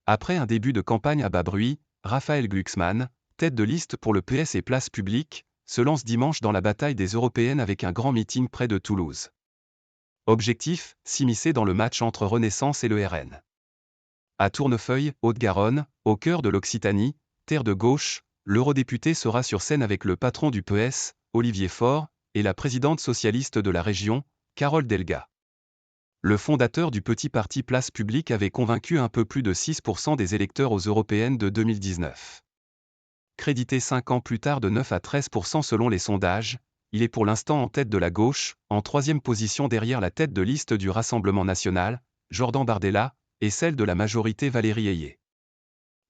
Après un début de campagne à bas bruit, Raphaël Glucksmann, tête de liste pour le PS et Place Publique, se lance dimanche dans la bataille des européennes avec un grand meeting près de Toulouse. Objectif, s'immiscer dans le match entre Renaissance et le RN. À Tournefeuille, Haute-Garonne, au cœur de l'Occitanie, terre de gauche, l'eurodéputé sera sur scène avec le patron du PS, Olivier Faure, et la présidente socialiste de la région, Carole Delga. Le fondateur du petit parti Place Publique avait convaincu un peu plus de 6% des électeurs aux européennes de 2019. Crédité 5 ans plus tard de 9 à 13% selon les sondages, il est pour l'instant en tête de la gauche, en troisième position derrière la tête de liste du Rassemblement national, Jordan Bardella, et celle de la majorité Valérie Ayé.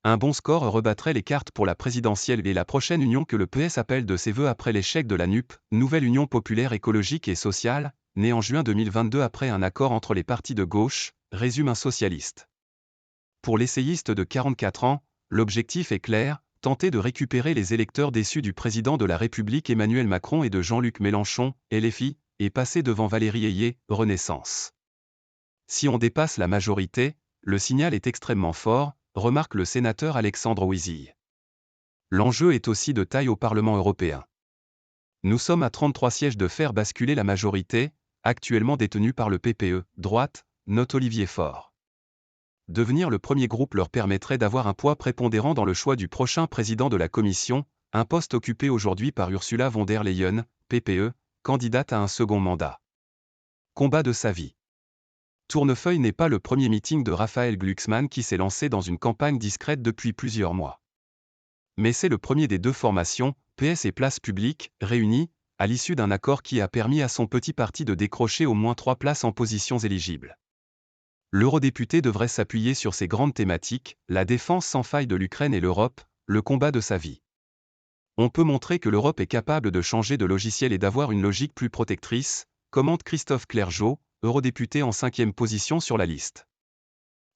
Un bon score rebattrait les cartes pour la présidentielle et la prochaine union que le PS appelle de ses vœux après l'échec de la NUP, Nouvelle Union populaire écologique et sociale, née en juin 2022 après un accord entre les partis de gauche, résume un socialiste. Pour l'essayiste de 44 ans, l'objectif est clair, tenter de récupérer les électeurs déçus du président de la République Emmanuel Macron et de Jean-Luc Mélenchon, LFI, et passer devant Valérie Ayé, Renaissance. Si on dépasse la majorité, le signal est extrêmement fort, remarque le sénateur Alexandre Ouizille. L'enjeu est aussi de taille au Parlement européen. Nous sommes à 33 sièges de faire basculer la majorité, actuellement détenue par le PPE, droite, note Olivier Faure. Devenir le premier groupe leur permettrait d'avoir un poids prépondérant dans le choix du prochain président de la Commission, un poste occupé aujourd'hui par Ursula von der Leyen, PPE, candidate à un second mandat. Combat de sa vie. Tournefeuille n'est pas le premier meeting de Raphaël Glucksmann qui s'est lancé dans une campagne discrète depuis plusieurs mois. Mais c'est le premier des deux formations, PS et Place Publique, réunies, à l'issue d'un accord qui a permis à son petit parti de décrocher au moins 3 places en positions éligibles. L'eurodéputé devrait s'appuyer sur ces grandes thématiques, la défense sans faille de l'Ukraine et l'Europe, le combat de sa vie. On peut montrer que l'Europe est capable de changer de logiciel et d'avoir une logique plus protectrice, commente Christophe Clergeau, eurodéputé en 5e position sur la liste.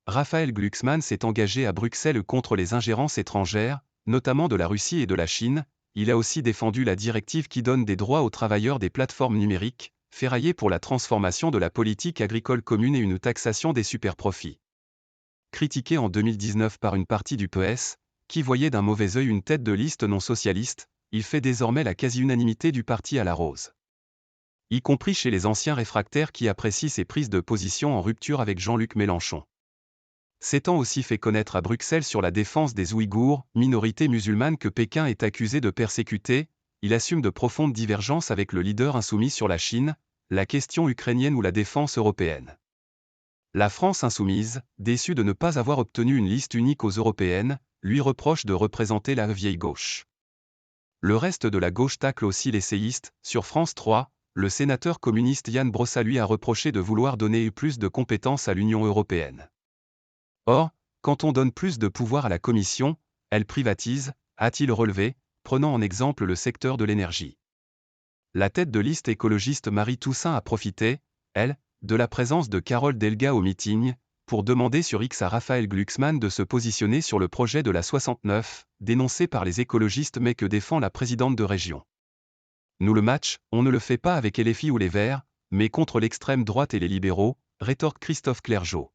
Raphaël Glucksmann s'est engagé à Bruxelles contre les ingérences étrangères, notamment de la Russie et de la Chine. Il a aussi défendu la directive qui donne des droits aux travailleurs des plateformes numériques, ferraillé pour la transformation de la politique agricole commune et une taxation des superprofits. Critiqué en 2019 par une partie du PS, qui voyait d'un mauvais œil une tête de liste non socialiste, il fait désormais la quasi-unanimité du parti à la rose. Y compris chez les anciens réfractaires qui apprécient ses prises de position en rupture avec Jean-Luc Mélenchon. S'étant aussi fait connaître à Bruxelles sur la défense des Ouïghours, minorité musulmane que Pékin est accusé de persécuter, il assume de profondes divergences avec le leader insoumis sur la Chine, la question ukrainienne ou la défense européenne. La France insoumise, déçue de ne pas avoir obtenu une liste unique aux européennes, lui reproche de représenter la vieille gauche. Le reste de la gauche tacle aussi l'essayiste. Sur France 3, le sénateur communiste Yann Brossa lui a reproché de vouloir donner plus de compétences à l'Union européenne. Or, quand on donne plus de pouvoir à la Commission, elle privatise, a-t-il relevé, prenant en exemple le secteur de l'énergie. La tête de liste écologiste Marie Toussaint a profité, elle, de la présence de Carole Delga au meeting, pour demander sur X à Raphaël Glucksmann de se positionner sur le projet de la 69, dénoncé par les écologistes mais que défend la présidente de région. Nous le match, on ne le fait pas avec LFI ou les Verts, mais contre l'extrême droite et les libéraux, rétorque Christophe Clergeau.